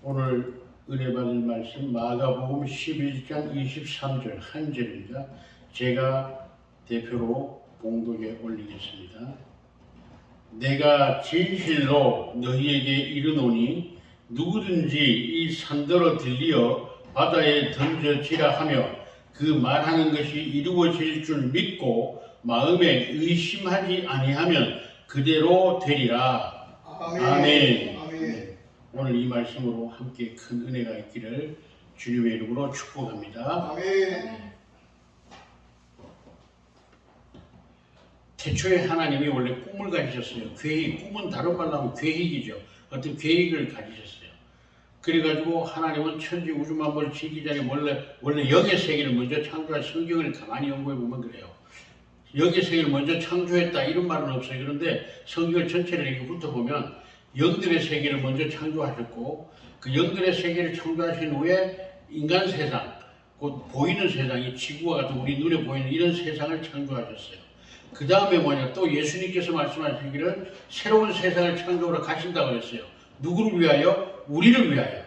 오늘 은혜 받을 말씀 마가복음 11장 23절 한 절입니다. 제가 대표로 봉독에 올리겠습니다. 내가 진실로 너희에게 이르노니 누구든지 이 산더러 들리어 바다에 던져지라 하며 그 말하는 것이 이루어질 줄 믿고 마음에 의심하지 아니하면 그대로 되리라. 아멘. 오늘 이 말씀으로 함께 큰 은혜가 있기를 주님의 이름으로 축복합니다. 아멘. 태초에 하나님이 원래 꿈을 가지셨어요. 계획, 꿈은 다른 말로 하면 계획이죠. 어떤 계획을 가지셨어요. 그래가지고 하나님은 천지 우주 만물을 지기 전에 원래 영의 세계를 먼저 창조한 성경을 가만히 연구해 보면 그래요. 영의 세계를 먼저 창조했다 이런 말은 없어요. 그런데 성경을 전체를 이렇게 훑어보면 영들의 세계를 먼저 창조하셨고 그 영들의 세계를 창조하신 후에 인간 세상, 곧 보이는 세상이 지구와 같은 우리 눈에 보이는 이런 세상을 창조하셨어요. 그 다음에 뭐냐, 또 예수님께서 말씀하시기를 새로운 세상을 창조하러 가신다고 했어요. 누구를 위하여? 우리를 위하여.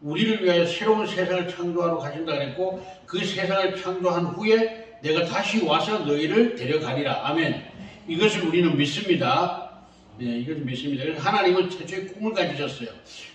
우리를 위하여 새로운 세상을 창조하러 가신다고 했고 그 세상을 창조한 후에 내가 다시 와서 너희를 데려가리라. 아멘. 이것을 우리는 믿습니다. 네, 이것을 믿습니다. 하나님은 최초의 꿈을 가지셨어요.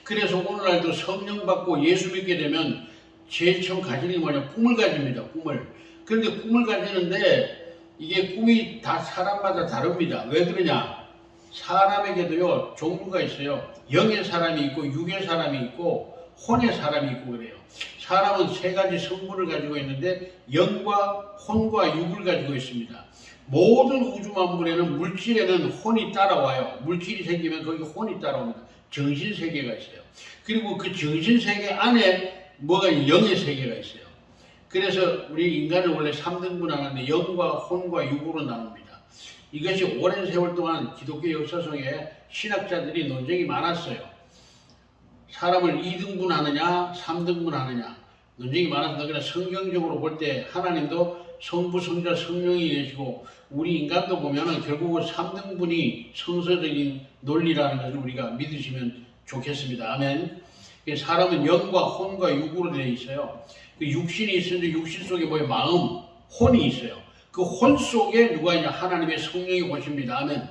그래서 오늘날도 성령 받고 예수 믿게 되면 제일 처음 가지는 게 뭐냐? 꿈을 가집니다. 꿈을. 그런데 꿈을 가지는데 이게 꿈이 다 사람마다 다릅니다. 왜 그러냐? 사람에게도요 종류가 있어요. 영의 사람이 있고 육의 사람이 있고 혼의 사람이 있고 그래요. 사람은 세 가지 성분을 가지고 있는데 영과 혼과 육을 가지고 있습니다. 모든 우주 만물에는 물질에는 혼이 따라와요. 물질이 생기면 거기 혼이 따라옵니다. 정신세계가 있어요. 그리고 그 정신세계 안에 뭐가 영의 세계가 있어요. 그래서 우리 인간을 원래 3등분 하는데 영과 혼과 육으로 나눕니다. 이것이 오랜 세월 동안 기독교 역사 속에 신학자들이 논쟁이 많았어요. 사람을 2등분 하느냐 3등분 하느냐 논쟁이 많았는데 그러나 성경적으로 볼 때 하나님도 성부, 성자, 성령이 계시고 우리 인간도 보면은 결국은 3등분이 성서적인 논리라는 것을 우리가 믿으시면 좋겠습니다. 아멘. 사람은 영과 혼과 육으로 되어 있어요. 그 육신이 있는데 육신 속에 뭐예요? 마음, 혼이 있어요. 그 혼 속에 누가 있냐? 하나님의 성령이 오십니다. 아멘.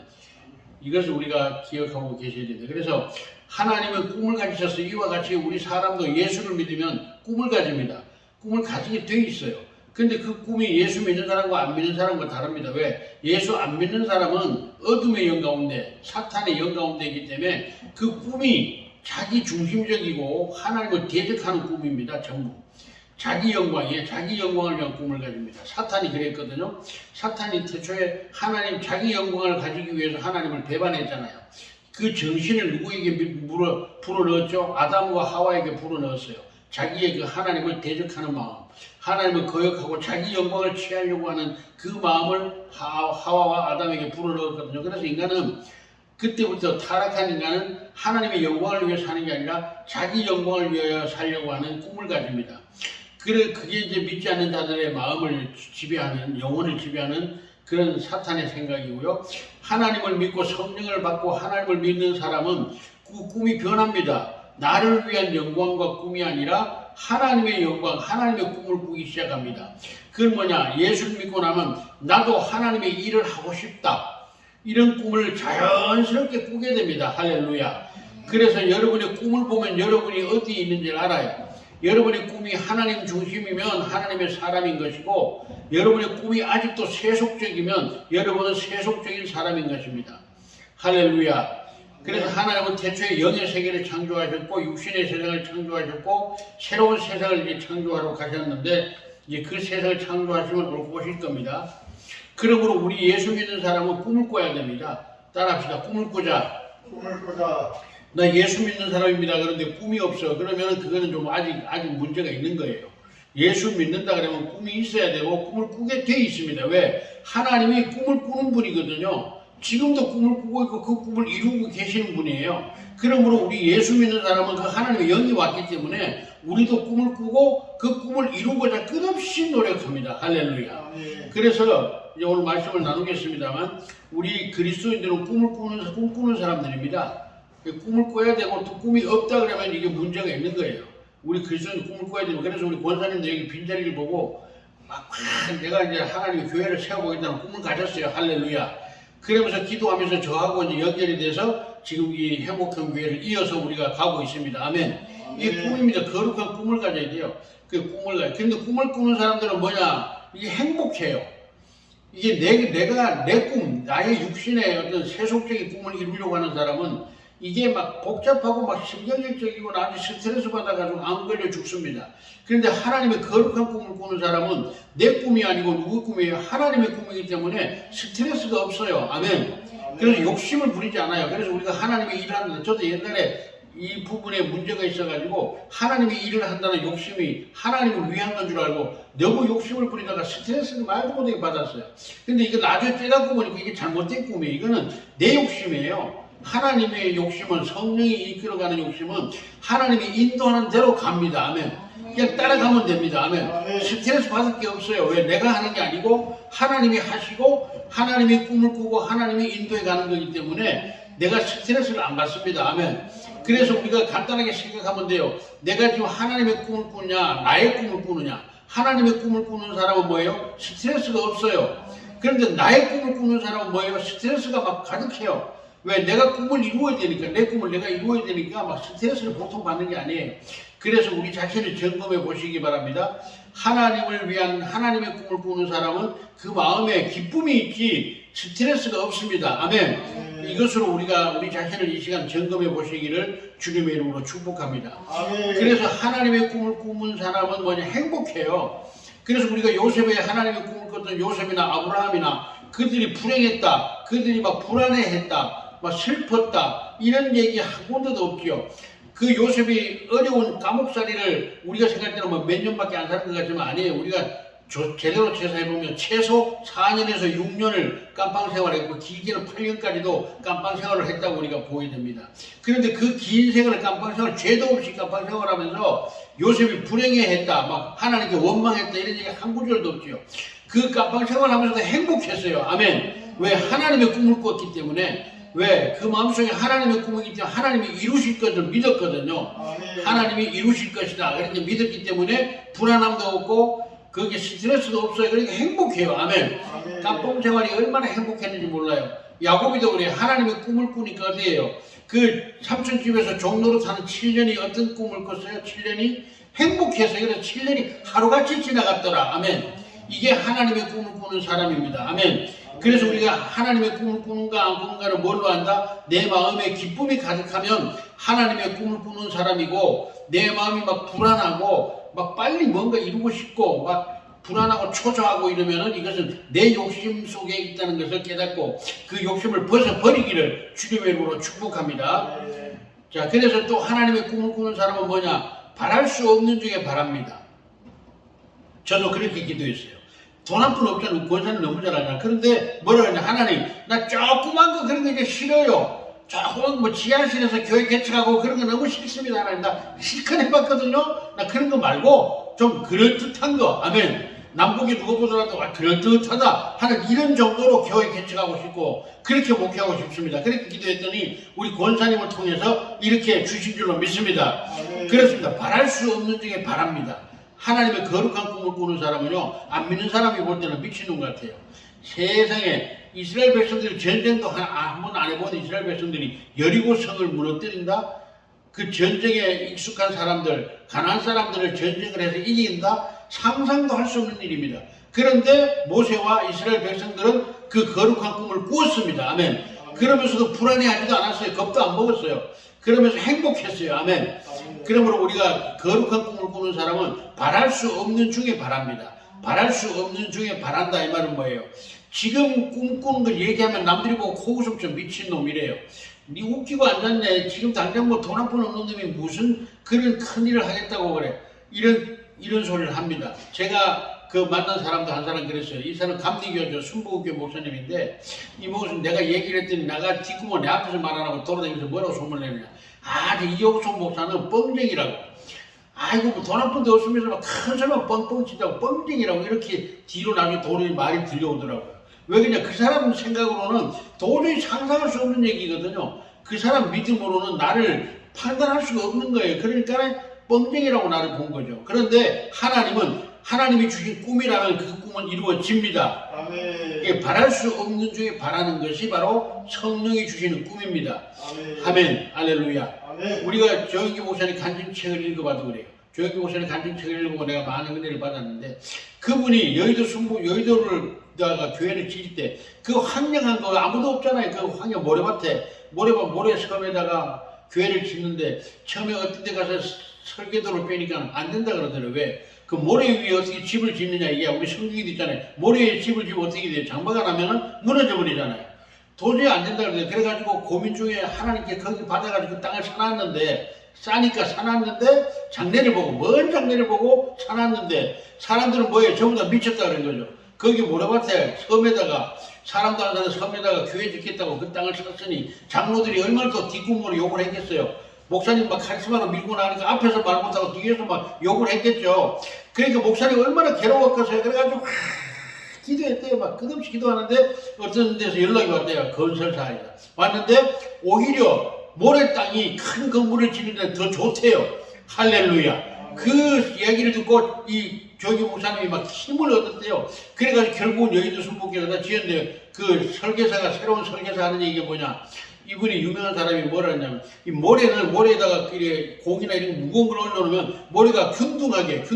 이것을 우리가 기억하고 계셔야 됩니다. 그래서 하나님은 꿈을 가지셨어요. 이와 같이 우리 사람도 예수를 믿으면 꿈을 가집니다. 꿈을 가지게 돼 있어요. 근데 그 꿈이 예수 믿는 사람과 안 믿는 사람과 다릅니다. 왜? 예수 안 믿는 사람은 어둠의 영 가운데, 사탄의 영 가운데 있기 때문에 그 꿈이 자기 중심적이고 하나님을 대적하는 꿈입니다. 전부. 자기 영광이에요. 자기 영광을 위한 꿈을 가집니다. 사탄이 그랬거든요. 사탄이 태초에 하나님 자기 영광을 가지기 위해서 하나님을 배반했잖아요. 그 정신을 누구에게 불어넣었죠? 아담과 하와에게 불어넣었어요. 자기의 그 하나님을 대적하는 마음, 하나님을 거역하고 자기 영광을 취하려고 하는 그 마음을 하와와 아담에게 불어넣었거든요. 그래서 인간은 그때부터 타락한 인간은 하나님의 영광을 위해 사는 게 아니라 자기 영광을 위하여 살려고 하는 꿈을 가집니다. 그게 이제 믿지 않는 자들의 마음을 지배하는, 영혼을 지배하는 그런 사탄의 생각이고요. 하나님을 믿고 성령을 받고 하나님을 믿는 사람은 그 꿈이 변합니다. 나를 위한 영광과 꿈이 아니라 하나님의 영광, 하나님의 꿈을 꾸기 시작합니다. 그건 뭐냐? 예수를 믿고 나면 나도 하나님의 일을 하고 싶다. 이런 꿈을 자연스럽게 꾸게 됩니다. 할렐루야. 그래서 여러분의 꿈을 보면 여러분이 어디에 있는지를 알아요. 여러분의 꿈이 하나님 중심이면 하나님의 사람인 것이고 여러분의 꿈이 아직도 세속적이면 여러분은 세속적인 사람인 것입니다. 할렐루야. 그래서 하나님은 태초에 영의 세계를 창조하셨고 육신의 세상을 창조하셨고 새로운 세상을 이제 창조하러 가셨는데 이제 그 세상을 창조하시면 오실 겁니다. 그러므로 우리 예수 믿는 사람은 꿈을 꿔야 됩니다. 따라합시다. 꿈을 꾸자. 꿈을 꾸자. 나 예수 믿는 사람입니다. 그런데 꿈이 없어. 그러면 그거는 좀 아직 문제가 있는 거예요. 예수 믿는다 그러면 꿈이 있어야 되고 꿈을 꾸게 돼 있습니다. 왜? 하나님이 꿈을 꾸는 분이거든요. 지금도 꿈을 꾸고 있고 그 꿈을 이루고 계시는 분이에요. 그러므로 우리 예수 믿는 사람은 그 하나님의 영이 왔기 때문에 우리도 꿈을 꾸고 그 꿈을 이루고자 끝없이 노력합니다. 할렐루야. 그래서 이제 오늘 말씀을 나누겠습니다만 우리 그리스도인들은 꿈꾸는 사람들입니다. 꿈을 꿔야 되고 또 꿈이 없다 그러면 이게 문제가 있는 거예요. 우리 그리스도인이 꿈을 꿔야 되면 그래서 우리 권사님도 여기 빈자리를 보고 막 내가 이제 하나님의 교회를 세워보겠다는 꿈을 가졌어요. 할렐루야. 그러면서 기도하면서 저하고 이제 연결이 돼서 지금 이 행복한 교회를 이어서 우리가 가고 있습니다. 아멘. 이게 꿈입니다. 거룩한 꿈을 가져야 돼요. 그 꿈을 가요. 근데 꿈을 꾸는 사람들은 뭐냐? 이게 행복해요. 이게 내가 내 꿈, 나의 육신의 어떤 세속적인 꿈을 이루려고 하는 사람은 이게 막 복잡하고 막 신경질적이고 아주 스트레스 받아가지고 안 걸려 죽습니다. 그런데 하나님의 거룩한 꿈을 꾸는 사람은 내 꿈이 아니고 누구 꿈이에요? 하나님의 꿈이기 때문에 스트레스가 없어요. 아멘. 그래서 욕심을 부리지 않아요. 그래서 우리가 하나님의 일을 한다. 저도 옛날에 이 부분에 문제가 있어가지고 하나님의 일을 한다는 욕심이 하나님을 위한 건 줄 알고 너무 욕심을 부리다가 스트레스를 말도 못하게 받았어요. 근데 이거 나중에 깨닫고 보니까 이게 잘못된 꿈이에요. 이거는 내 욕심이에요. 하나님의 욕심은, 성령이 이끌어가는 욕심은 하나님이 인도하는 대로 갑니다. 아멘. 그냥 따라가면 됩니다. 아멘. 스트레스 받을 게 없어요. 왜? 내가 하는 게 아니고 하나님이 하시고 하나님이 꿈을 꾸고 하나님이 인도해 가는 거기 때문에 내가 스트레스를 안 받습니다. 아멘. 그래서 우리가 간단하게 생각하면 돼요. 내가 지금 하나님의 꿈을 꾸느냐, 나의 꿈을 꾸느냐. 하나님의 꿈을 꾸는 사람은 뭐예요? 스트레스가 없어요. 그런데 나의 꿈을 꾸는 사람은 뭐예요? 스트레스가 막 가득해요. 왜? 내가 꿈을 이루어야 되니까, 내 꿈을 내가 이루어야 되니까 막 스트레스를 보통 받는 게 아니에요. 그래서 우리 자신을 점검해 보시기 바랍니다. 하나님을 위한 하나님의 꿈을 꾸는 사람은 그 마음에 기쁨이 있지 스트레스가 없습니다. 아멘. 이것으로 우리가 우리 자신을 이 시간 점검해 보시기를 주님의 이름으로 축복합니다. 아멘. 그래서 하나님의 꿈을 꾸는 사람은 뭐냐? 행복해요. 그래서 우리가 요셉의 하나님의 꿈을 꿨던 요셉이나 아브라함이나 그들이 불행했다, 그들이 막 불안해했다, 막 슬펐다 이런 얘기 한 군데도 없지요. 그 요셉이 어려운 감옥살이를 우리가 생각할 때는 뭐 몇 년밖에 안 사는 것 같지만 아니에요. 우리가 제대로 조사해보면 최소 4년에서 6년을 깜빵 생활했고 길게는 8년까지도 깜빵 생활을 했다고 우리가 보게 됩니다. 그런데 그 긴 생활을 깜빵 생활, 죄도 없이 깜빵 생활하면서 요셉이 불행해했다, 막 하나님께 원망했다 이런 얘기 한 구절도 없지요. 그 깜빵 생활하면서도 행복했어요. 아멘. 왜? 하나님의 꿈을 꿨기 때문에. 왜? 그 마음속에 하나님의 꿈이기 때문에 하나님이 이루실 것을 믿었거든요. 아멘. 하나님이 이루실 것이다. 그렇게 믿었기 때문에 불안함도 없고 거기에 스트레스도 없어요. 그러니까 행복해요. 아멘. 아멘. 깜빵 생활이 얼마나 행복했는지 몰라요. 야곱이도 그래요. 하나님의 꿈을 꾸니까 어디예요? 그 삼촌 집에서 종로로 사는 7년이 어떤 꿈을 꿨어요? 7년이 행복했어요. 그래서 7년이 하루같이 지나갔더라. 아멘. 이게 하나님의 꿈을 꾸는 사람입니다. 아멘. 그래서 우리가 하나님의 꿈을 꾸는가 안 꾸는가를 뭘로 안다? 내 마음에 기쁨이 가득하면 하나님의 꿈을 꾸는 사람이고 내 마음이 막 불안하고 막 빨리 뭔가 이루고 싶고 막 불안하고 초조하고 이러면은 이것은 내 욕심 속에 있다는 것을 깨닫고 그 욕심을 벗어버리기를 주님의 이름으로 축복합니다. 자, 그래서 또 하나님의 꿈을 꾸는 사람은 뭐냐? 바랄 수 없는 중에 바랍니다. 저도 그렇게 기도했어요. 돈 한 푼 없잖아요. 권사는 너무 잘하잖아. 그런데 뭐라 그러냐? 하나님, 나 조그만 거 그런 거 이제 싫어요. 조그만 거 지하실에서 교회 개척하고 그런 거 너무 싫습니다. 하나님, 나 실컷 해봤거든요. 나 그런 거 말고 좀 그럴듯한 거. 아멘. 남북이 누가 보더라도 그럴듯하다 하는 이런 정도로 교회 개척하고 싶고 그렇게 목회하고 싶습니다. 그렇게 기도했더니 우리 권사님을 통해서 이렇게 주신 줄로 믿습니다. 그렇습니다. 바랄 수 없는 중에 바랍니다. 하나님의 거룩한 꿈을 꾸는 사람은요, 안 믿는 사람이 볼 때는 미친놈 같아요. 세상에 이스라엘 백성들이 전쟁도 한 번 안 해본 이스라엘 백성들이 여리고 성을 무너뜨린다? 그 전쟁에 익숙한 사람들, 가나안 사람들을 전쟁을 해서 이긴다? 상상도 할 수 없는 일입니다. 그런데 모세와 이스라엘 백성들은 그 거룩한 꿈을 꾸었습니다. 아멘. 그러면서도 불안해하지도 않았어요. 겁도 안 먹었어요. 그러면서 행복했어요. 아멘. 그러므로 우리가 거룩한 꿈을 꾸는 사람은 바랄 수 없는 중에 바랍니다. 바랄 수 없는 중에 바란다 이 말은 뭐예요? 지금 꿈꾸는 걸 얘기하면 남들이 보고 코웃음 좀 미친놈이래요. 니 웃기고 앉았네. 지금 당장 뭐 돈 한 푼 없는 놈이 무슨 그런 큰일을 하겠다고 그래. 이런 소리를 합니다. 제가 그 만난 사람도 한 사람 그랬어요. 이 사람 감리교죠. 순복음교 목사님인데 이 목사님 내가 얘기를 했더니 나가 뒷구멍 내 앞에서 말 안 하고 돌아다니면서 뭐라고 소문내느냐. 이옥son 목사는 뻥쟁이라고. 아이고 뭐 돈 한 푼도 없으면서 막 큰 소리만 뻥뻥 치자고 뻥쟁이라고 이렇게 뒤로 나중에 도저히 말이 들려오더라고요. 왜 그러냐? 그 사람 생각으로는 도저히 상상할 수 없는 얘기거든요. 그 사람 믿음으로는 나를 판단할 수가 없는 거예요. 그러니까 뻥쟁이라고 나를 본 거죠. 그런데 하나님은 하나님이 주신 꿈이라면 그 꿈은 이루어집니다. 아멘. 바랄 수 없는 중에 바라는 것이 바로 성령이 주시는 꿈입니다. 아멘. 아멘. 알렐루야. 아멘. 우리가 조영기 목사님 간증책을 읽어봐도 그래요. 조영기 목사님 간증책을 읽어보고 내가 많은 은혜를 받았는데 그분이 여의도를 교회를 지을 때 그 황량한 거 아무도 없잖아요. 그 황량 모래섬에다가 교회를 짓는데 처음에 어떤 데 가서 설계도를 빼니까 안 된다 그러더라고요. 왜? 그 모래 위에 어떻게 집을 짓느냐. 이게 우리 성경에도 있잖아요. 모래 위에 집을 지으면 어떻게 돼요? 장마가 나면은 무너져 버리잖아요. 도저히 안 된다 그러더라고요. 그래가지고 고민 중에 하나님께 거기 받아가지고 그 땅을 사놨는데 장례를 보고 먼 장례를 보고 사놨는데 사람들은 뭐예요? 전부 다 미쳤다 그런 거죠. 거기 모래밭에 사람도 안 사는 섬에다가 교회 짓겠다고 그 땅을 샀으니 장로들이 얼마나 또 뒷구멍으로 욕을 했겠어요. 목사님 막 카리스마로 밀고 나니까 앞에서 말 못하고 뒤에서 막 욕을 했겠죠. 그러니까 목사님 얼마나 괴로웠겠어요. 그래가지고 기도했대요. 막 끝없이 기도하는데 어떤 데서 연락이 왔대요. 건설사이다. 왔는데 오히려 모래 땅이 큰 건물을 짓는 데는 더 좋대요. 할렐루야. 그 이야기를 듣고 이 조기 목사님이 막 힘을 얻었대요. 그래가지고 결국은 여의도 순복교에다 지었는데 그 새로운 설계사 하는 얘기가 뭐냐. 이분이 유명한 사람이 뭐라 했냐면 이 모래에다가 공이나 이런 무거운 걸 올려놓으면 모래가 균등하게 다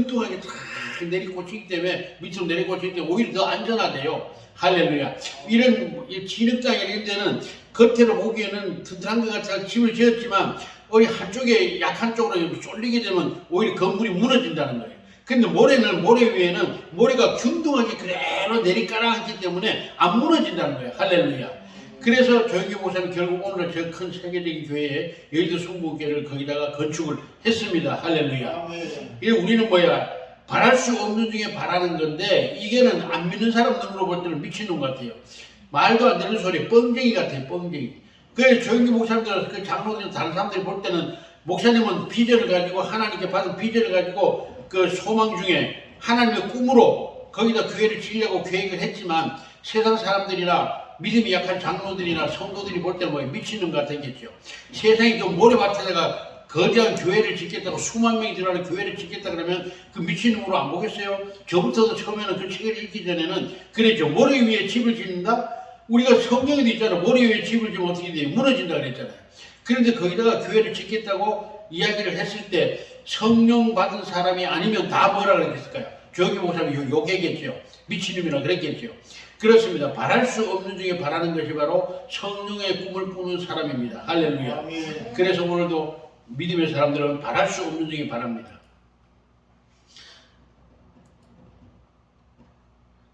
내리꽂히기 때문에 밑으로 내리꽂히기 때문에 오히려 더 안전하대요. 할렐루야. 이런 진흙땅 이런 데는 겉으로 보기에는 튼튼한 것 같아서 집을 지었지만 우리 한쪽에 약한 쪽으로 쏠리게 되면 오히려 건물이 무너진다는 거예요. 근데 모래 위에는 모래가 균등하게 그대로 내리깔아앉기 때문에 안 무너진다는 거예요. 할렐루야. 그래서 조영기 목사님 결국 오늘 저 큰 세계적인 교회에 여의도 순복교회를 거기다가 건축을 했습니다. 할렐루야. 이게 우리는 바랄 수 없는 중에 바라는 건데 이게는 안 믿는 사람 눈으로 볼 때는 미친놈 같아요. 말도 안 되는 소리, 뻥쟁이 같아요. 뻥쟁이. 그래서 조영기 목사님들, 그 장로들, 다른 사람들이 볼 때는 목사님은 비전을 가지고 하나님께 받은 비전을 가지고 그 소망 중에 하나님의 꿈으로 거기다 교회를 지으려고 계획을 했지만 세상 사람들이나 믿음이 약한 장로들이나 성도들이 볼 때는 미친놈 같았겠죠. 세상이 그 모래밭에다가 거대한 교회를 짓겠다고 수만 명이 들어가는 교회를 짓겠다 그러면 그 미친놈으로 안 보겠어요? 저부터도 처음에는 그 책을 읽기 전에는 그랬죠. 모래 위에 집을 짓는다? 우리가 성경에도 있잖아요. 모래 위에 집을 지으면 어떻게 돼요? 무너진다 그랬잖아요. 그런데 거기다가 교회를 짓겠다고 이야기를 했을 때 성령 받은 사람이 아니면 다 뭐라 그랬을까요? 조영기 목사님이 욕했겠죠. 미친놈이라 그랬겠죠. 그렇습니다. 바랄 수 없는 중에 바라는 것이 바로 성령의 꿈을 꾸는 사람입니다. 할렐루야. 아멘. 그래서 오늘도 믿음의 사람들은 바랄 수 없는 중에 바랍니다.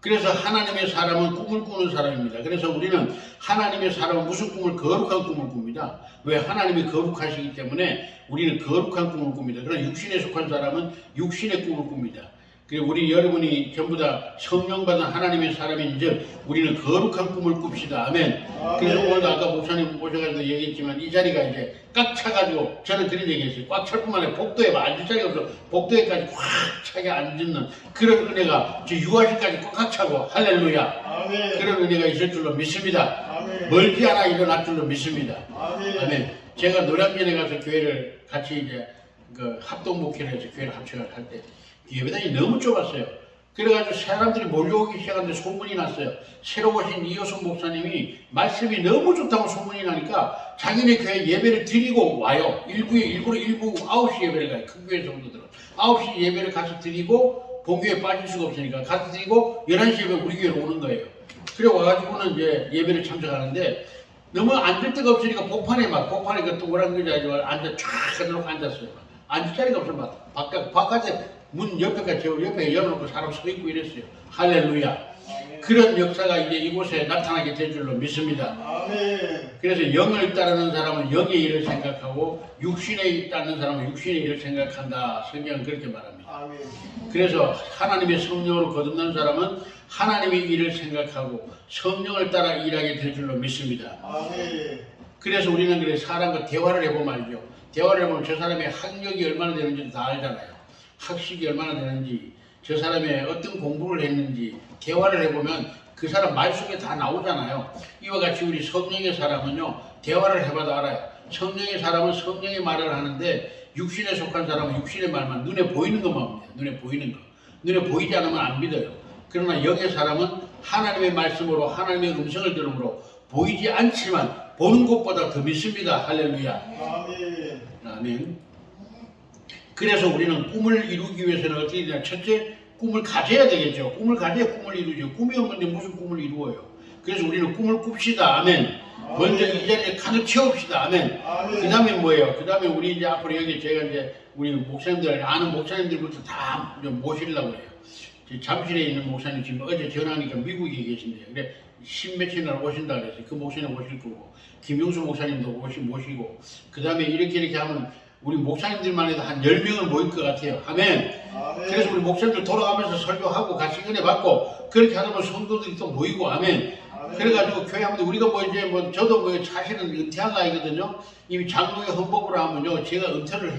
그래서 하나님의 사람은 꿈을 꾸는 사람입니다. 그래서 우리는 하나님의 사람은 무슨 꿈을? 거룩한 꿈을 꿉니다. 왜? 하나님이 거룩하시기 때문에 우리는 거룩한 꿈을 꿉니다. 그러나 육신에 속한 사람은 육신의 꿈을 꿉니다. 그리고 우리 여러분이 전부 다 성령 받은 하나님의 사람인즉 우리는 거룩한 꿈을 꿉시다. 아멘. 그래서 오늘도 아까 목사님 오셔가지고 얘기했지만 이 자리가 이제 꽉 차가지고 저는 그런 얘기했어요. 꽉 찰 뿐만 아니라 복도에 앉을 자리가 없어 복도에까지 꽉 차게 앉는 그런 은혜가 저 유아실까지 꽉 차고 할렐루야. 아멘. 그런 은혜가 있을 줄로 믿습니다. 아멘. 멀지 않아 일어날 줄로 믿습니다. 아멘. 아멘. 제가 노량진에 가서 교회를 같이 이제 그 합동 목회를 해서 교회를 합쳐할 때 예배당이 너무 좁았어요. 그래가지고 사람들이 몰려오기 시작하는데 소문이 났어요. 새로 오신 이효순 목사님이 말씀이 너무 좋다고 소문이 나니까 자기네 교회 예배를 드리고 와요. 일부 9시 예배를 가요. 큰 교회 정도들은 9시 예배를 가서 드리고 본교에 빠질 수가 없으니까 가서 드리고 11시 예배 우리 교회로 오는 거예요. 그래 와가지고는 이제 예배를 참석하는데 너무 앉을 데가 없으니까 복판에 그 동그란 의자에 앉아 쫙 해놓고 앉았어요. 앉을 자리가 없어 막 바깥에 문 옆에 열어놓고 사람 서 있고 이랬어요. 할렐루야. 그런 역사가 이제 이곳에 나타나게 될 줄로 믿습니다. 아멘. 그래서 영을 따르는 사람은 영의 일을 생각하고 육신에 따르는 사람은 육신의 일을 생각한다. 성경은 그렇게 말합니다. 아멘. 그래서 하나님의 성령으로 거듭난 사람은 하나님의 일을 생각하고 성령을 따라 일하게 될 줄로 믿습니다. 아멘. 그래서 우리는 그래 사람과 대화를 해보면 알죠. 대화를 해보면 저 사람의 학력이 얼마나 되는지 다 알잖아요. 학식이 얼마나 되는지 저 사람의 어떤 공부를 했는지 대화를 해보면 그 사람 말 속에 다 나오잖아요. 이와 같이 우리 성령의 사람은요, 대화를 해봐도 알아요. 성령의 사람은 성령의 말을 하는데 육신에 속한 사람은 육신의 말만, 눈에 보이는 것만 합니다. 눈에 보이는 거. 눈에 보이지 않으면 안 믿어요. 그러나 영의 사람은 하나님의 말씀으로 하나님의 음성을 들음으로 보이지 않지만 보는 것보다 더 믿습니다. 할렐루야. 아멘. 아멘. 그래서 우리는 꿈을 이루기 위해서는 어떻게 되냐? 첫째, 꿈을 가져야 되겠죠. 꿈을 가져야 꿈을 이루죠. 꿈이 없는데 무슨 꿈을 이루어요? 그래서 우리는 꿈을 꿉시다. 아멘. 먼저 이 자리에 가득 채웁시다. 아멘. 그 다음에 뭐예요? 그 다음에 우리 이제 앞으로 여기 제가 이제 우리 목사님들, 아는 목사님들부터 다 모시려고 해요. 잠실에 있는 목사님 지금 어제 전화하니까 미국에 계신대요. 그래, 십몇일 날 오신다 그래서 그 목사님 오실 거고, 김용수 목사님도 모시고, 그 다음에 이렇게 하면 우리 목사님들만 해도 한 10명은 모일 것 같아요. 아멘. 아멘. 그래서 우리 목사님들 돌아가면서 설교하고 같이 은혜 받고, 그렇게 하다 보면 성도들이 또 모이고, 아멘. 그래가지고 교회 하면 우리가 뭐 이제 뭐 저도 뭐 사실은 은퇴할 나이거든요. 이미 장로의 헌법으로 하면요, 제가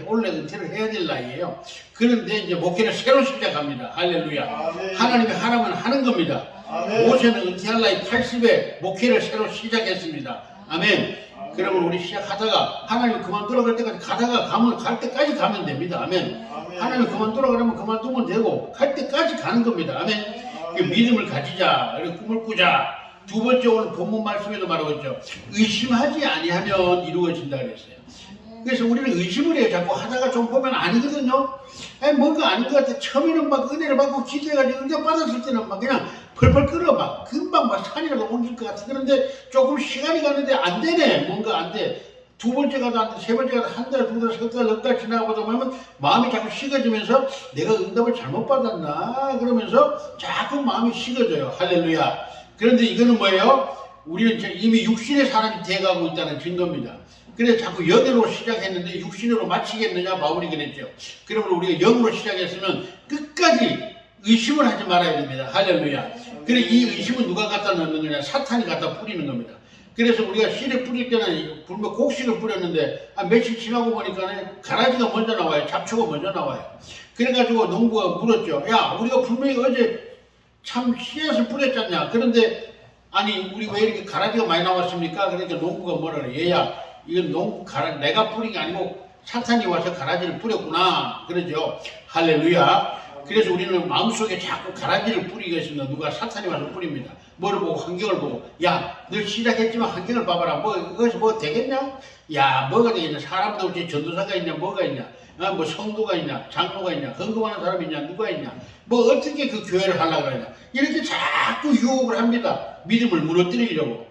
원래 은퇴를 해야 될 나이에요. 그런데 이제 목회를 새로 시작합니다. 할렐루야. 아멘. 하나님이 하라면 하는 겁니다. 아멘. 모세는 은퇴할 나이 80에 목회를 새로 시작했습니다. 아멘. 그러면 우리 시작하다가 하나님 그만 돌아갈 때까지 갈 때까지 가면 됩니다. 아멘. 아멘. 하나님 그만 돌아가려면 그만두면 되고 갈 때까지 가는 겁니다. 아멘. 그 믿음을 가지자. 그리고 꿈을 꾸자. 두 번째 오늘 본문 말씀에도 말하고 있죠. 의심하지 아니하면 이루어진다 그랬어요. 그래서 우리는 의심을 해요. 자꾸 하다가 좀 보면 아니거든요. 뭔가 아닌 것 같아. 처음에는 막 은혜를 받고 기도해가지고 은혜 받았을 때는 막 그냥 펄펄 끓어 막 금방 막 산이라도 옮길 것 같아. 그런데 조금 시간이 가는데 안 되네. 뭔가 안 돼. 두 번째 가도 안 돼. 세 번째 가도 한 달, 두 달, 석 달, 넉 달 지나가다 보면 마음이 자꾸 식어지면서 내가 응답을 잘못 받았나 그러면서 자꾸 마음이 식어져요. 할렐루야. 그런데 이거는 뭐예요? 우리는 이미 육신의 사람이 돼가고 있다는 증거입니다. 그래서 자꾸 영으로 시작했는데 육신으로 마치겠느냐 바울이 그랬죠. 그러면 우리가 영으로 시작했으면 끝까지 의심을 하지 말아야 됩니다. 할렐루야. 그래 이 의심은 누가 갖다 넣는 거냐? 사탄이 갖다 뿌리는 겁니다. 그래서 우리가 씨를 뿌릴 때는 분명 곡식을 뿌렸는데 며칠 지나고 보니까 가라지가 먼저 나와요. 잡초가 먼저 나와요. 그래가지고 농부가 물었죠. 야, 우리가 분명히 어제 참 씨앗을 뿌렸잖냐. 그런데 아니 우리 왜 이렇게 가라지가 많이 나왔습니까? 그러니까 농부가 뭐라 그래. 얘야 이건 내가 뿌린 게 아니고 사탄이 와서 가라지를 뿌렸구나. 그러죠. 할렐루야. 그래서 우리는 마음속에 자꾸 가라지를 뿌리게 있습니다. 누가 사탄이 와서 뿌립니다. 뭐를 보고 환경을 보고 야 늘 시작했지만 환경을 봐봐라. 이것이 뭐 되겠냐? 야 뭐가 되겠냐? 사람도 없이 전도사가 있냐? 뭐가 있냐? 뭐 성도가 있냐? 장로가 있냐? 헌금하는 사람이 있냐? 누가 있냐? 뭐 어떻게 그 교회를 하려고 그러냐? 이렇게 자꾸 유혹을 합니다. 믿음을 무너뜨리려고.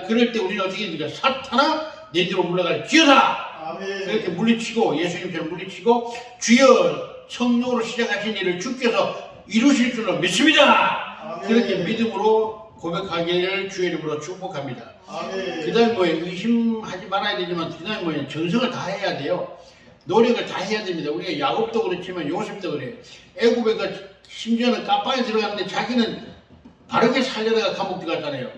그럴 때 우리는 어떻게 됩니까? 사탄아 내 뒤로 물러가라. 주여다! 아멘. 그렇게 물리치고 예수님처럼 물리치고 주여 성령으로 시작하신 일을 주께서 이루실 줄로 믿습니다. 아멘. 그렇게 믿음으로 고백하기를 주의 이름으로 축복합니다. 아멘. 그 다음에 뭐예요? 의심하지 말아야 되지만 그 다음에 뭐예요? 정성을 다해야 돼요. 노력을 다 해야 됩니다. 우리가 야곱도 그렇지만 요셉도 그래요. 애굽에가 심지어는 깜빵에 들어갔는데 자기는 바르게 살려다가 감옥 들어갔잖아요.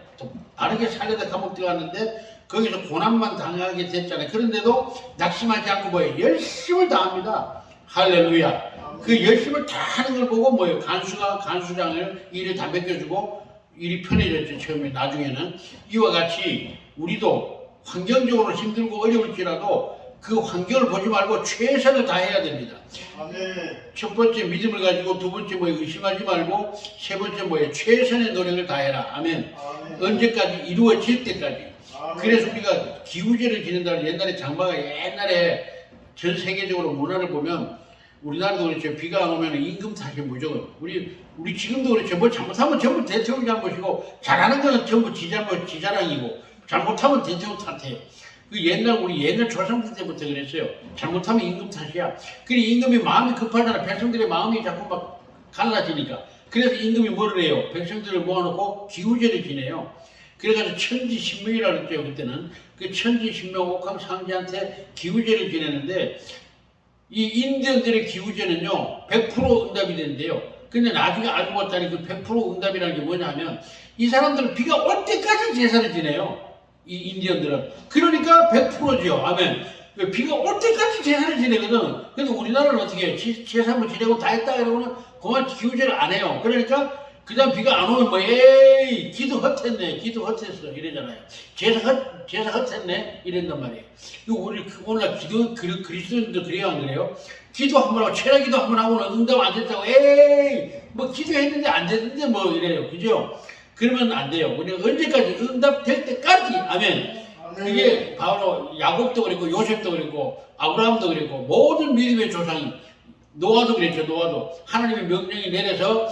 바르게 살려다가 감옥 들어갔는데 거기서 고난만 당하게 됐잖아요. 그런데도 낙심하지 않고 뭐예요? 열심을 다합니다. 할렐루야. 그 열심을 다 하는 걸 보고 뭐예요? 간수장을 일을 다 맡겨주고 일이 편해졌죠. 처음에. 나중에는 이와 같이 우리도 환경적으로 힘들고 어려울지라도 그 환경을 보지 말고 최선을 다해야 됩니다. 아멘. 첫 번째 믿음을 가지고 두 번째 의심하지 말고 세 번째 최선의 노력을 다해라. 아멘. 아멘. 언제까지? 이루어질 때까지. 아멘. 그래서 우리가 기우제를 지낸다는 옛날에 장마가 옛날에 전 세계적으로 문화를 보면 우리나라도 그렇죠. 비가 안 오면 임금 탓이 무조건. 우리 지금도 그렇죠. 뭐 잘못하면 전부 대통령 잘못이고 잘하는 거는 전부 지 자랑이고 잘못하면 대통령 탓해요. 그 우리 옛날 조상들 때부터 그랬어요. 잘못하면 임금 탓이야. 그래 임금이 마음이 급하잖아. 백성들의 마음이 자꾸 막 갈라지니까. 그래서 임금이 뭐를 해요? 백성들을 모아놓고 기우제를 지내요. 그래가지고 천지신명이라고 그랬죠. 그때는 그 천지신명 옥황상제한테 기우제를 지내는데 이 인디언들의 기우제는요 100% 응답이 되는데요. 근데 나중에 알고 봤더니 그 100% 응답이라는 게 뭐냐면 이 사람들은 비가 올 때까지 제사를 지내요. 이 인디언들은. 그러니까 100%죠. 아멘. 비가 올 때까지 제사를 지내거든. 근데 우리나라는 어떻게 해요? 제사 한번 지내고 다 했다 이러고는 그만 기우제를 안 해요. 그러니까 그다음 비가 안 오면 뭐 에이 기도 헛했네 기도 헛했어 이러잖아요. 제사 헛했네 이런단 말이에요. 이거 우리 오늘날 기도 그리스도인도 그래요 안 그래요? 기도 한 번 하고 최라 기도 한 번 하고는 응답 안 됐다고 에이 뭐 기도했는데 안 됐는데 뭐 이래요. 그죠? 그러면 안 돼요. 우리가 언제까지 응답 될 때까지 아멘. 그게 바로 야곱도 그랬고 요셉도 그랬고 아브라함도 그랬고 모든 믿음의 조상이 노아도 그랬죠. 노아도 하나님의 명령이 내려서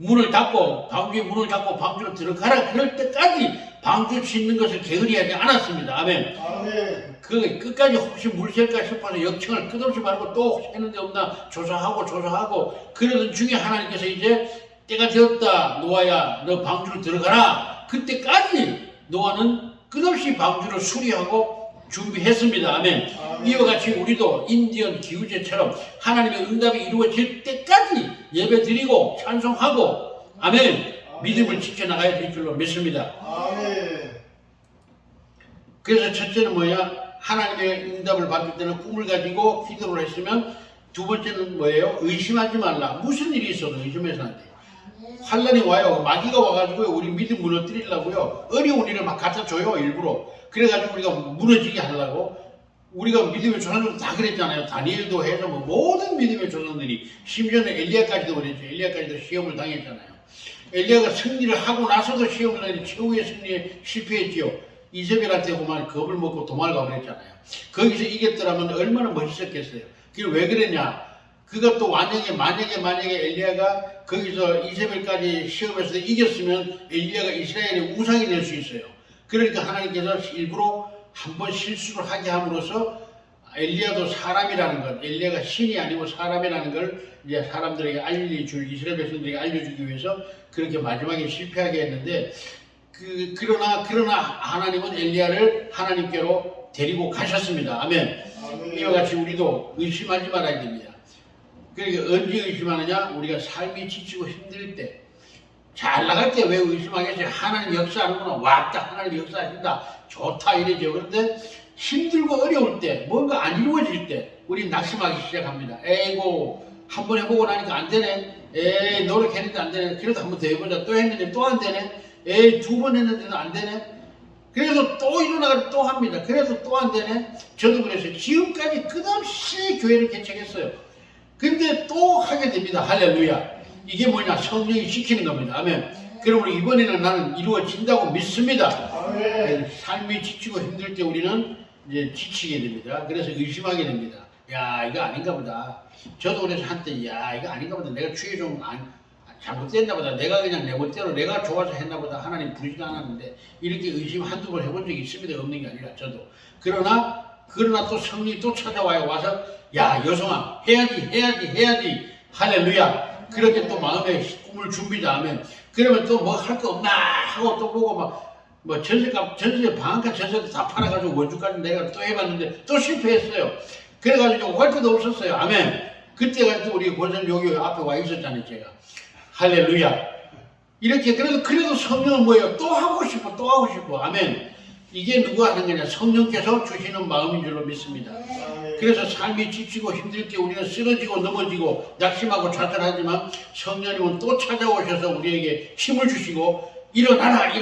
문을 닫고 방주에 문을 닫고 방주로 들어가라 그럴 때까지 방주 짓는 것을 게으리하지 않았습니다. 아멘. 아멘. 그 끝까지 혹시 물 셀까 싶어서 역청을 끝없이 말고 또 새는 데 없나 조사하고 그러던 중에 하나님께서 이제 때가 되었다 노아야 너 방주로 들어가라. 그때까지 노아는 끝없이 방주를 수리하고 준비했습니다. 아멘. 이와 같이 우리도 인디언 기후제처럼 하나님의 응답이 이루어질 때까지 예배 드리고 찬송하고 아멘. 믿음을 지켜나가야 될 줄로 믿습니다. 아멘. 그래서 첫째는 뭐야? 하나님의 응답을 받을 때는 꿈을 가지고 기도를 했으면 두 번째는 뭐예요? 의심하지 말라. 무슨 일이 있어도 의심해서 안 돼. 환란이 와요. 마귀가 와가지고 우리 믿음 무너뜨리려고요. 어려운 일을 막 갖다 줘요. 일부러. 그래가지고 우리가 무너지게 하려고. 우리가 믿음의 조상들도 다 그랬잖아요. 다니엘도 해서 뭐 모든 믿음의 조상들이 심지어는 엘리야까지도 그랬죠. 엘리야까지도 시험을 당했잖아요. 엘리야가 승리를 하고 나서도 시험을 당해 최후의 승리에 실패했지요. 이세벨한테 그만 겁을 먹고 도망가 버렸잖아요. 거기서 이겼더라면 얼마나 멋있었겠어요. 그게 왜 그랬냐? 그것도 만약에 엘리야가 거기서 이세벨까지 시험에서 이겼으면 엘리야가 이스라엘의 우상이 될 수 있어요. 그러니까 하나님께서 일부러 한번 실수를 하게 함으로써 엘리야도 사람이라는 것, 엘리야가 신이 아니고 사람이라는 걸 이제 사람들에게 이스라엘 백성들에게 알려주기 위해서 그렇게 마지막에 실패하게 했는데 그러나 하나님은 엘리야를 하나님께로 데리고 가셨습니다. 아멘. 이와 같이 우리도 의심하지 말아야 됩니다. 그러니까 언제 의심하느냐? 우리가 삶이 지치고 힘들 때, 잘 나갈 때 왜 의심하겠어요? 하나님 역사하는구나. 왔다. 하나님 역사하신다. 좋다. 이러죠. 그런데 힘들고 어려울 때, 뭔가 안 이루어질 때, 우리 낙심하기 시작합니다. 에이고, 한번 해보고 나니까 안 되네. 에이, 노력했는데 안 되네. 그래도 한번 더 해보자. 또 했는데 또 안 되네. 에이, 두 번 했는데도 안 되네. 그래서 또 일어나서 또 합니다. 그래도 또 안 되네. 저도 그랬어요. 지금까지 끝없이 교회를 개척했어요. 근데 또 하게 됩니다. 할렐루야. 이게 뭐냐? 성령이 시키는 겁니다. 아멘. 그러므로 이번에는 나는 이루어진다고 믿습니다. 아멘. 삶이 지치고 힘들 때 우리는 이제 지치게 됩니다. 그래서 의심하게 됩니다. 야, 이거 아닌가 보다. 저도 그래서 한때 야, 이거 아닌가 보다. 내가 주에 좀 잘못됐나 보다. 내가 그냥 내 멋대로 내가 좋아서 했나 보다. 하나님 부르지도 않았는데 이렇게 의심 한두 번 해본 적이 있습니다. 없는 게 아니라 저도. 그러나 또 성령이 또 찾아와요. 와서 야, 여성아 해야지. 할렐루야. 그렇게 또 마음에 꿈을 줍니다. 아멘. 그러면 또 뭐 할 거 없나 하고 또 보고 뭐 전세 방한가 전세도 다 팔아가지고 원주까지 내가 또 해봤는데 또 실패했어요. 그래가지고 할 것도 없었어요. 아멘. 그때가 또 우리 권선 여기 앞에 와 있었잖아요. 제가. 할렐루야. 이렇게 그래도 성령은 뭐예요? 또 하고 싶어. 아멘. 이게 누가 하는 거냐? 성령께서 주시는 마음인 줄로 믿습니다. 그래서 삶이 지치고 힘들 때 우리는 쓰러지고 넘어지고 낙심하고 좌절하지만 성령님은 또 찾아오셔서 우리에게 힘을 주시고 일어나라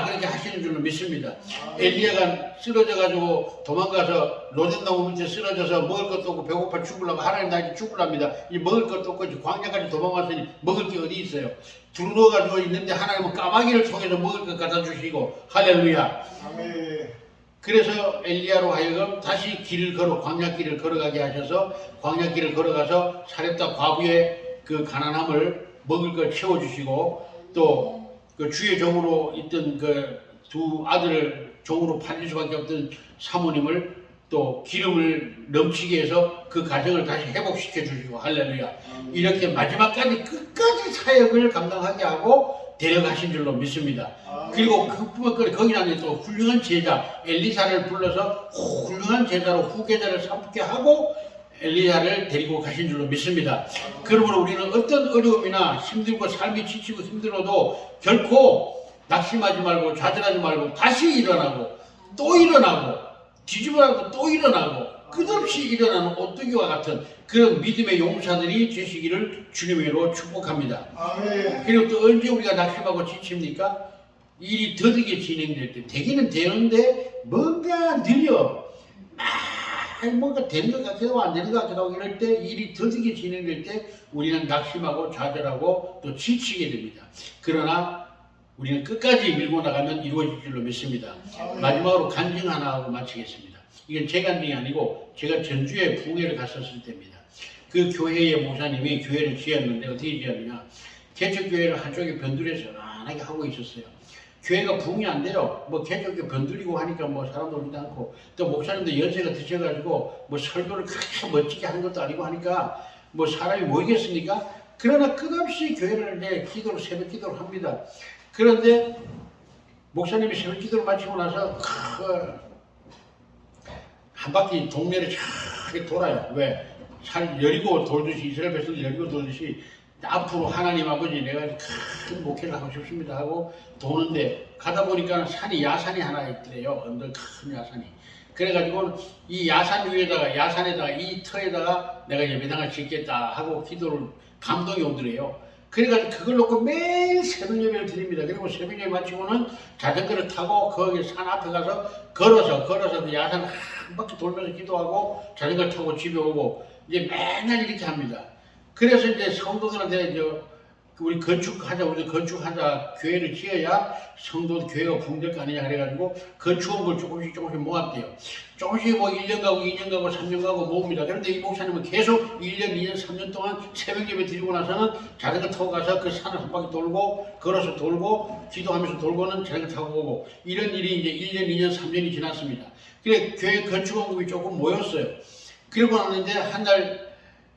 그렇게 하시는 줄로 믿습니다. 엘리야가 쓰러져가지고 도망가서 로덴나무 밑에 쓰러져서 먹을 것도 없고 배고파 죽으려고 하나님 나에게 죽으랍니다. 이 먹을 것도 없고 이제 광야까지 도망갔으니 먹을 게 어디 있어요. 둘러가지고 있는데 하나님은 까마귀를 통해서 먹을 것 갖다 주시고 할렐루야. 아멘. 그래서 엘리야로 하여금 다시 광야길을 걸어가게 하셔서 광야길을 걸어가서 사렙다 과부의 그 가난함을 먹을 걸 채워주시고 또 그 주의 종으로 있던 그 두 아들을 종으로 팔릴 수밖에 없던 사모님을 또 기름을 넘치게 해서 그 가정을 다시 회복시켜 주시고 할렐루야. 이렇게 마지막까지 끝까지 사역을 감당하게 하고 데려가신 줄로 믿습니다. 그리고 그뿐만 아니라 거기는 또 훌륭한 제자 엘리사를 불러서 훌륭한 제자로 후계자를 삼게 하고 엘리야를 데리고 가신 줄로 믿습니다. 그러므로 우리는 어떤 어려움이나 힘들고 삶이 지치고 힘들어도 결코 낙심하지 말고 좌절하지 말고 다시 일어나고 또 일어나고 뒤집어라도 또 일어나고 끝없이 일어나는 오뚜기와 같은 그런 믿음의 용사들이 되시기를 주님으로 축복합니다. 아멘. 그리고 또 언제 우리가 낙심하고 지칩니까? 일이 더디게 진행될 때 되기는 되는데 뭔가 느려 뭔가 되는 것 같기도 하고 안 되는 것 같기도 하고 이럴 때 일이 더디게 진행될 때 우리는 낙심하고 좌절하고 또 지치게 됩니다. 그러나 우리는 끝까지 밀고 나가면 이루어질 줄로 믿습니다. 아멘. 마지막으로 간증 하나 하고 마치겠습니다. 이건 제 간증이 아니고 제가 전주에 부흥회를 갔었을 때입니다. 그 교회의 목사님이 교회를 지었는데 어떻게 지었느냐, 개척교회를 한쪽에 변두리에서 편안하게 하고 있었어요. 교회가 부흥이 안 돼요. 뭐 개척교회 변두리고 하니까 뭐 사람도 오지도 않고, 또 목사님도 연세가 드셔가지고 뭐 설교를 그렇게 멋지게 하는 것도 아니고 하니까 뭐 사람이 모이겠습니까? 그러나 끝없이 교회를 이제 기도를, 새벽 기도를 합니다. 그런데 목사님이 새벽 기도를 마치고 나서 한 바퀴 동네를 쫙 돌아요. 왜? 산 여리고 돌듯이, 이스라엘 백성들 여리고 돌듯이 앞으로 하나님 아버지 내가 큰 목회를 하고 싶습니다 하고 도는데, 가다 보니까 산이, 야산이 하나 있더래요. 언덕 큰 야산이. 그래가지고 이 야산 위에다가, 야산에다가, 이 터에다가 내가 예배당을 짓겠다 하고 기도를, 감동이 오더래요. 그래가지고 그걸 놓고 매일 새벽 예배를 드립니다. 그리고 새벽 예배 마치고는 자전거를 타고 거기 산 앞에 가서 걸어서 그 야산을 한 바퀴 돌면서 기도하고 자전거 타고 집에 오고 이제 맨날 이렇게 합니다. 그래서 이제 성도들한테 우리 건축하자, 교회를 지어야 성도 교회가 부흥될 거 아니냐 그래가지고 건축한 걸 조금씩 모았대요. 조금씩 뭐 1년 가고 2년 가고 3년 가고 모읍니다. 그런데 이 목사님은 계속 1년, 2년, 3년 동안 새벽 예배 드리고 나서는 자전거 타고 가서 그 산을 한 바퀴 돌고, 걸어서 돌고, 기도하면서 돌고는 자전거 타고 오고, 이런 일이 이제 1년, 2년, 3년이 지났습니다. 그래 교회 건축원금이 조금 모였어요. 그러고 났는데 한 날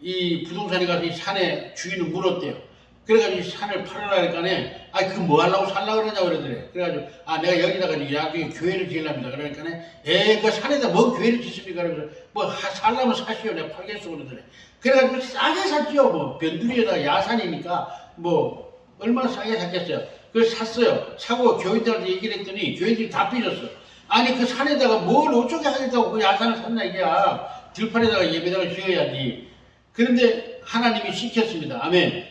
이 부동산에 가서 이 산에 주인을 물었대요. 그래가지고 산을 팔으라 그러니까 그 뭐 하려고 살라고 그러냐고 그러더래. 그래가지고 내가 여기다가 나중에 교회를 지으랍니다. 그러니까 그 산에다 뭐 교회를 짓습니까? 그러면서 뭐 살라면 사시오, 내가 팔겠어 그러더래. 그래가지고 싸게 샀지요. 뭐 변두리에다가 야산이니까 뭐 얼마나 싸게 샀겠어요. 그래서 샀어요. 사고 교인들한테 얘기를 했더니 교인들이 다 삐졌어. 아니 그 산에다가 뭘 어쩌게 하겠다고 그 야산을 샀나 이게야. 들판에다가 예배당을 지어야지. 그런데 하나님이 시켰습니다. 아멘.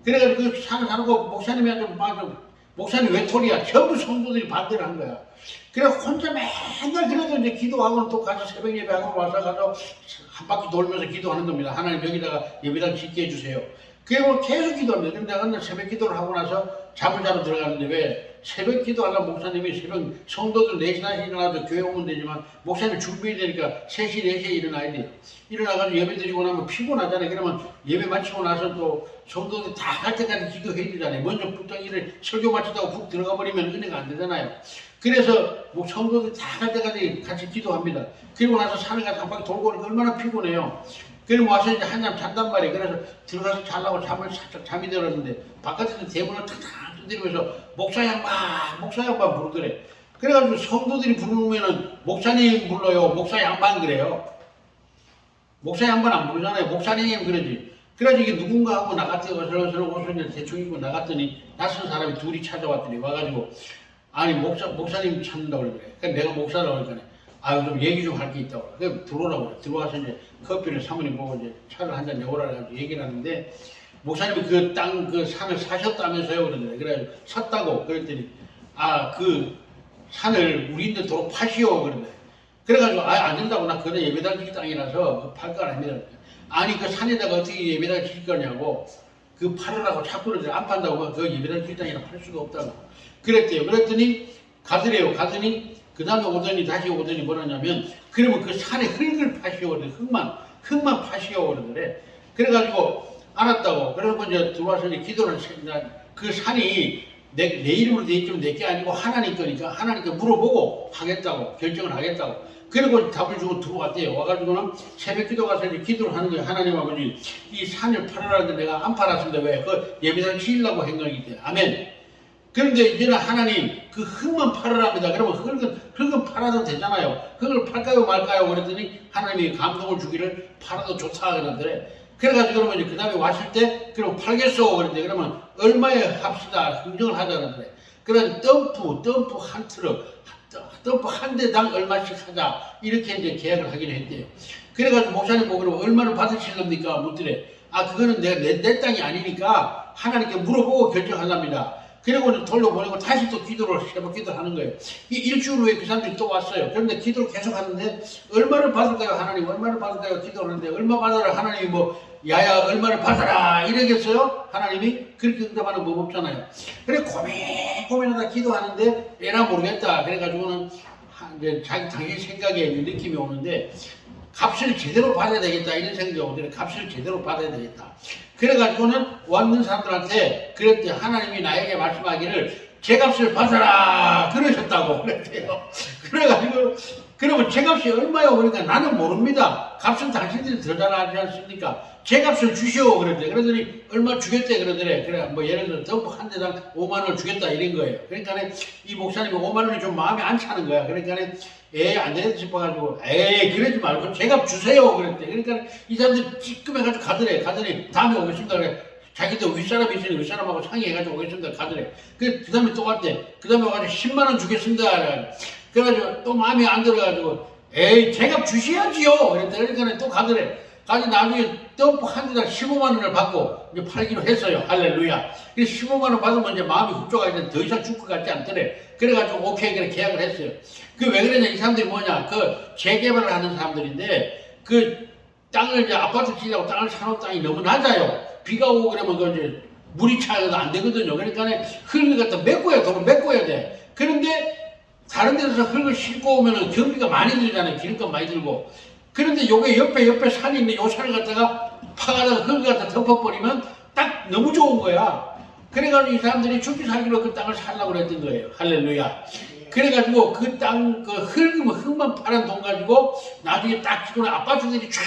그래가지고 그 산을 사고 목사님한테 목사님 외톨이야. 전부 성도들이 반대를 한 거야. 그래 혼자 맨날 그래도 이제 기도하고는 또 가서 새벽 예배하고 와서 가서 한 바퀴 돌면서 기도하는 겁니다. 하나님 여기다가 예배당 짓게 해주세요. 그리고 계속 기도합니다. 그런데 어느 날 새벽 기도를 하고 나서 잠을 자러 들어갔는데, 왜 새벽 기도하려면 목사님이 새벽 성도들 4시나 일어나서 교회 오면 되지만 목사님 준비해야 되니까 3시, 4시에 일어나야 돼요. 일어나가지고 예배 드리고 나면 피곤하잖아요. 그러면 예배 마치고 나서 또 성도들 다 갈 때까지 기도해야 되잖아요. 먼저 북덩이를 설교 마치다가 푹 들어가 버리면 은혜가 안 되잖아요. 그래서 성도들 다 갈 때까지 같이 기도합니다. 그리고 나서 산에 가서 한 바퀴 돌고 오니까 얼마나 피곤해요. 그럼 와서 이제 한잠 잔단 말이에요. 그래서 들어가서 자려고 잠이 들었는데 바깥에서 대문을 탁탁 두드리면서 목사 양반 부르더래. 그래가지고 성도들이 부르면은 목사님 불러요, 목사 양반 그래요. 목사 양반 안 부르잖아요. 목사님 그러지. 그래가지고 이게 누군가 하고 나갔더니 어슬어슬 옷을 대충 입고 나갔더니 낯선 사람이 둘이 찾아왔더니 와가지고 아니 목사님 찾는다고 그러더래. 그러니까 내가 목사라고 그러니까 좀 얘기 좀 할 게 있다고. 그래서 들어오라고 그래. 들어와서 이제 커피를 사모님 보고 이제 차를 한 잔 내오라 해가지고 얘기를 하는데, 목사님이 그 산을 사셨다면서요 그러더래. 그래가지고 샀다고 그랬더니 그 산을 우리인데 도로 파시오 그러더래. 그래가지고 안 된다고, 나 그래 예배당 질 땅이라서 팔 거 아닙니다. 아니 그 산에다가 어떻게 예배당 질 거냐고, 그 팔으라고 자꾸 그러더래. 안 판다고. 그 예배당 질 땅이라 팔 수가 없다고 그랬대요. 그랬더니 가더래요. 가더니 그 다음에 다시 오더니 뭐라냐면, 그러면 그 산에 흙을 파시오 그러더래. 흙만 파시오 그러더래. 그래가지고 알았다고. 그래서 이제 들어와서 이제 기도를, 그 산이 내 이름으로 돼 있지만 내 게 아니고 하나님 거니까 하나님께 물어보고 하겠다고, 결정을 하겠다고. 그리고 답을 주고 들어왔대요. 와가지고는 새벽 기도 가서 이제 기도를 하는 거예요. 하나님 아버지, 이 산을 팔으라는데 내가 안 팔았습니다. 왜? 그 예배당 지으려고 생각이 돼요. 아멘. 그런데 이제는 하나님 그 흙만 팔으랍니다. 그러면 흙은 팔아도 되잖아요. 흙을 팔까요 말까요? 그랬더니 하나님이 감동을 주기를 팔아도 좋다 그러는데, 그래가지고 그러면 이제 그 다음에 왔을 때 그럼 팔겠어 그랬는데, 그러면 얼마에 합시다 흥정을 하자 그러는데, 그런 덤프 한 트럭, 덤프 한 대당 얼마씩 하자 이렇게 이제 계약을 하기로 했대요. 그래가지고 목사님 보고 얼마를 받으실랍니까? 묻더래. 아, 그거는 내 땅이 아니니까 하나님께 물어보고 결정하랍니다. 그리고 돌려보내고 다시 또 기도를 새벽 기도를 하는 거예요. 일주일 후에 그 사람들이 또 왔어요. 그런데 기도를 계속 하는데 얼마를 받을까요? 하나님 얼마를 받을까요? 기도하는데 얼마 받아라? 하나님이 뭐 야야 얼마를 받아라 이러겠어요? 하나님이 그렇게 응답하는 법 없잖아요. 그래 고민하다 기도하는데 에라 모르겠다. 그래가지고는 이제 자기 생각에 느낌이 오는데 값을 제대로 받아야 되겠다 이런 생각이 오더래. 값을 제대로 받아야 되겠다. 그래가지고는 왔는 사람들한테 그랬대. 하나님이 나에게 말씀하기를 제값을 받아라 그러셨다고 그랬대요. 그래가지고 그러면 제값이 얼마요? 그러니까 나는 모릅니다. 값은 당신들이 더 잘 알지 않습니까? 제값을 주시오 그랬대. 그러더니 얼마 주겠대 그러더래. 그래 뭐 예를 들어 덤프 한 대당 5만 원을 주겠다 이런 거예요. 그러니까 이 목사님이 5만 원이 좀 마음에 안 차는 거야. 그러니까 안 되겠다 싶어가지고 그러지 말고 제값 주세요 그랬대. 그러니까 이 사람들 찌끔해가지고 가더래. 가더니 다음에 오겠습니다 그래. 자기도 윗사람이 있으니 윗사람하고 상의해가지고 오겠습니다 가더래. 그 다음에 또 왔대. 그 다음에 와가지고 10만 원 주겠습니다. 그래가지고 또 마음에 안 들어가지고 제값 주셔야지요 그랬대. 그러니까 또 가더래. 가지 나중에 덤프 한 대당 15만 원을 받고 이제 팔기로 했어요. 할렐루야. 그래서 15만 원 받으면 이제 마음이 흡족하게 되는데 더 이상 줄 것 같지 않더래. 그래가지고 오케이 그래 계약을 했어요. 그 왜 그러냐 이 사람들이 뭐냐 그 재개발을 하는 사람들인데 그 땅을 이제 아파트 지려고 땅을 사놓은 땅이 너무 낮아요. 비가 오고 그러면 그 이제 물이 차도 안 되거든요. 그러니까 흙을 갖다 메꿔야 돈을 메꿔야 돼. 그런데 다른 데서 흙을 싣고 오면은 경비가 많이 들잖아요. 기름값 많이 들고. 그런데 요게 옆에 산이 있는데 요 산을 갖다가 파가다가 흙을 갖다 덮어버리면 딱 너무 좋은 거야. 그래가지고 이 사람들이 죽기 살기로 그 땅을 살라고 그랬던 거예요. 할렐루야. 그래가지고 그 땅, 흙만 파란 돈 가지고 나중에 딱 지고는 아파트들이 쫙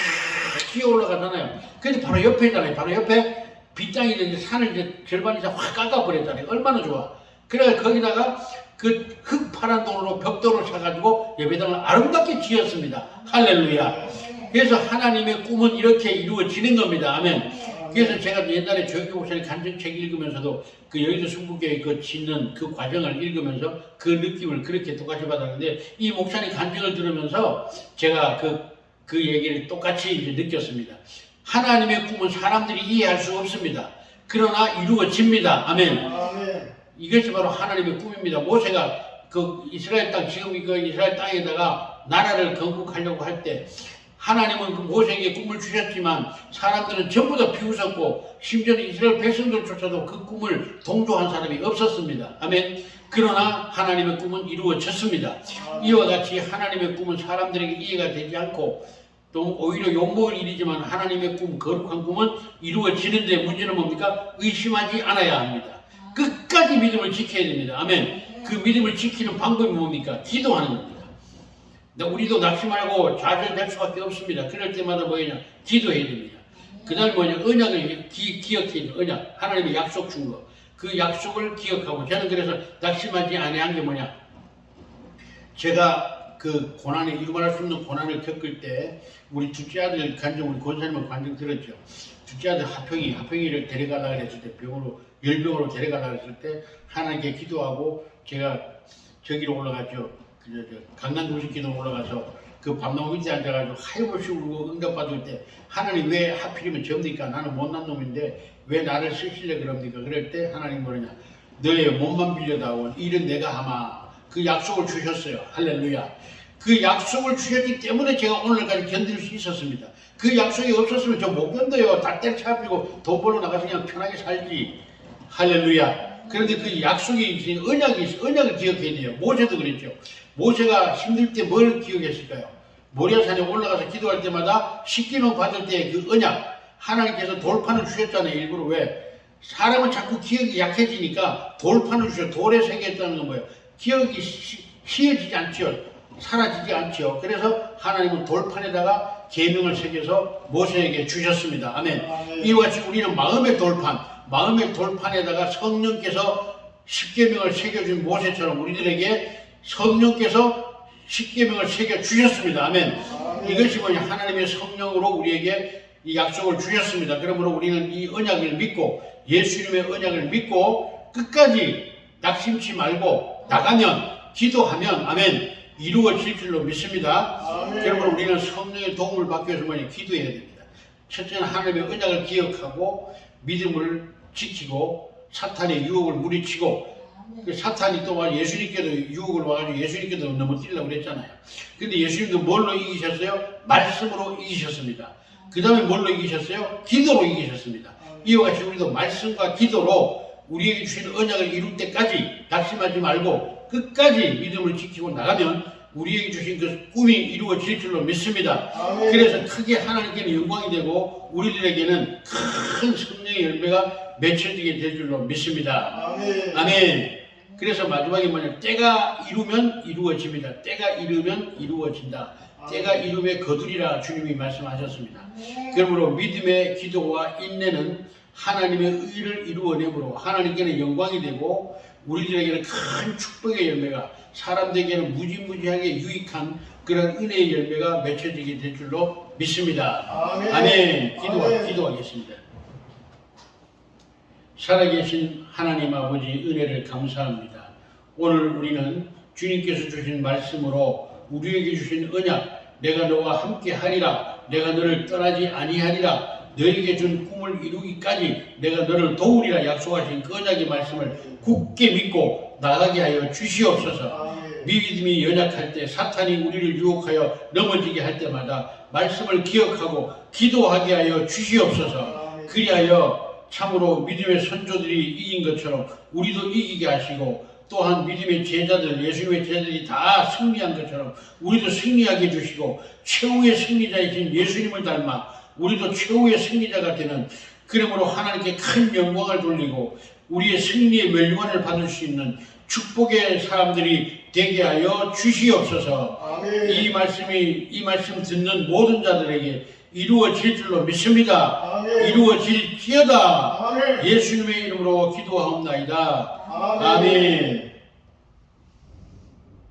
기어 올라가잖아요. 근데 바로 옆에잖아요. 바로 옆에 빗장이 이제 산을 이제 절반 이상 확 깎아버렸잖아요. 얼마나 좋아. 그래서 거기다가 그 흙 파란 돈으로 벽돌을 사가지고 예배당을 아름답게 지었습니다. 할렐루야. 그래서 하나님의 꿈은 이렇게 이루어지는 겁니다. 아멘. 그래서 제가 옛날에 조영기 목사님 간증책 읽으면서도 그 여의도 순국교회 그 짓는 그 과정을 읽으면서 그 느낌을 그렇게 똑같이 받았는데 이 목사님 간증을 들으면서 제가 그 얘기를 똑같이 이제 느꼈습니다. 하나님의 꿈은 사람들이 이해할 수 없습니다. 그러나 이루어집니다. 아멘. 아멘. 이것이 바로 하나님의 꿈입니다. 모세가 그 이스라엘 땅, 지금 이거 이스라엘 땅에다가 나라를 건국하려고 할 때 하나님은 그 모세에게 꿈을 주셨지만 사람들은 전부 다 비웃었고 심지어는 이스라엘 백성들조차도 그 꿈을 동조한 사람이 없었습니다. 아멘. 그러나 하나님의 꿈은 이루어졌습니다. 이와 같이 하나님의 꿈은 사람들에게 이해가 되지 않고 또 오히려 욕먹을 일이지만 하나님의 꿈, 거룩한 꿈은 이루어지는데 문제는 뭡니까? 의심하지 않아야 합니다. 끝까지 믿음을 지켜야 됩니다. 아멘. 그 믿음을 지키는 방법이 뭡니까? 기도하는 겁니다. 우리도 낙심하고 좌절될 수밖에 없습니다. 그럴 때마다 뭐냐? 기도해야 됩니다. 그 다음에 뭐냐? 언약을 기억해야 돼요. 언약. 하나님의 약속 준 거. 그 약속을 기억하고 저는 그래서 낙심하지 아니한 게 뭐냐? 제가 그 고난에 이루말할 수 없는 고난을 겪을 때 우리 둘째 아들 간증 우리 권사님은 간증 들었죠. 둘째 아들 하평이를 데려가려고 했을 때 병으로 열병으로 데려가려고 했을 때 하나님께 기도하고 제가 저기로 올라갔죠. 강남 구식기도 올라가서 그 밤나무 밑에 앉아가지고 하염없이 울고 응답받을 때 하나님 왜 하필이면 접니까? 나는 못난 놈인데 왜 나를 쓰실래 그럽니까? 그럴 때 하나님 뭐냐? 너의 몸만 빌려다오 일은 내가 하마. 그 약속을 주셨어요. 할렐루야. 그 약속을 주셨기 때문에 제가 오늘까지 견딜 수 있었습니다. 그 약속이 없었으면 저 못 견뎌요. 다 때려잡히고 돈 벌러 나가서 그냥 편하게 살지. 할렐루야. 그런데 그 약속이 있으니 언약을 기억해야 돼요. 모세도 그랬죠. 모세가 힘들 때 뭘 기억했을까요? 모리아산에 올라가서 기도할 때마다 십계명 받을 때 그 언약 하나님께서 돌판을 주셨잖아요. 일부러 왜? 사람은 자꾸 기억이 약해지니까 돌판을 주셔. 돌에 새겼다는 건 뭐예요? 기억이 희어지지 않지요. 사라지지 않지요. 그래서 하나님은 돌판에다가 계명을 새겨서 모세에게 주셨습니다. 아멘. 이와 같이 우리는 마음의 돌판에다가 성령께서 십계명을 새겨준 모세처럼 우리들에게 성령께서 십계명을 새겨 주셨습니다. 아멘. 이것이 뭐냐? 하나님의 성령으로 우리에게 이 약속을 주셨습니다. 그러므로 우리는 이 언약을 믿고 예수님의 언약을 믿고 끝까지 낙심치 말고 나가면 기도하면 아멘. 이루어질 줄로 믿습니다. 아멘. 여러분 우리는 성령의 도움을 받기 위해서 많이 기도해야 됩니다. 첫째는 하나님의 언약을 기억하고 믿음을 지키고 사탄의 유혹을 물리치고 그 사탄이 또 와 예수님께도 유혹을 와가지고 예수님께도 넘어뜨리려고 그랬잖아요. 근데 예수님도 뭘로 이기셨어요? 말씀으로 이기셨습니다. 그 다음에 뭘로 이기셨어요? 기도로 이기셨습니다. 이와 같이 우리도 말씀과 기도로 우리에게 주신 언약을 이룰 때까지 낙심하지 말고 끝까지 믿음을 지키고 나가면 우리에게 주신 그 꿈이 이루어질 줄로 믿습니다. 아멘. 그래서 크게 하나님께는 영광이 되고 우리들에게는 큰 성령의 열매가 맺혀지게 될 줄로 믿습니다. 아멘. 아멘. 그래서 마지막에 뭐냐, 때가 이루면 이루어집니다. 때가 이르면 이루어진다. 때가 이름에 거두리라 주님이 말씀하셨습니다. 그러므로 믿음의 기도와 인내는 하나님의 의를 이루어내므로 하나님께는 영광이 되고 우리들에게는 큰 축복의 열매가, 사람들에게는 무지무지하게 유익한 그런 은혜의 열매가 맺혀지게 될 줄로 믿습니다. 아멘. 아멘. 아멘. 기도하겠습니다. 살아계신 하나님 아버지 은혜를 감사합니다. 오늘 우리는 주님께서 주신 말씀으로 우리에게 주신 언약, 내가 너와 함께 하리라, 내가 너를 떠나지 아니하리라, 너에게 준 꿈을 이루기까지 내가 너를 도우리라 약속하신 그 언약의 말씀을 굳게 믿고 나가게 하여 주시옵소서. 아멘. 믿음이 연약할 때, 사탄이 우리를 유혹하여 넘어지게 할 때마다 말씀을 기억하고 기도하게 하여 주시옵소서. 그리하여 참으로 믿음의 선조들이 이긴 것처럼 우리도 이기게 하시고, 또한 믿음의 제자들, 예수님의 제자들이 다 승리한 것처럼 우리도 승리하게 해주시고, 최후의 승리자이신 예수님을 닮아 우리도 최후의 승리자가 되는, 그러므로 하나님께 큰 영광을 돌리고 우리의 승리의 멸관을 받을 수 있는 축복의 사람들이 되게 하여 주시옵소서. 아멘. 이 말씀 듣는 모든 자들에게 이루어질 줄로 믿습니다. 아멘. 이루어질지어다. 아멘. 예수님의 이름으로 기도하옵나이다. 아멘. 아멘.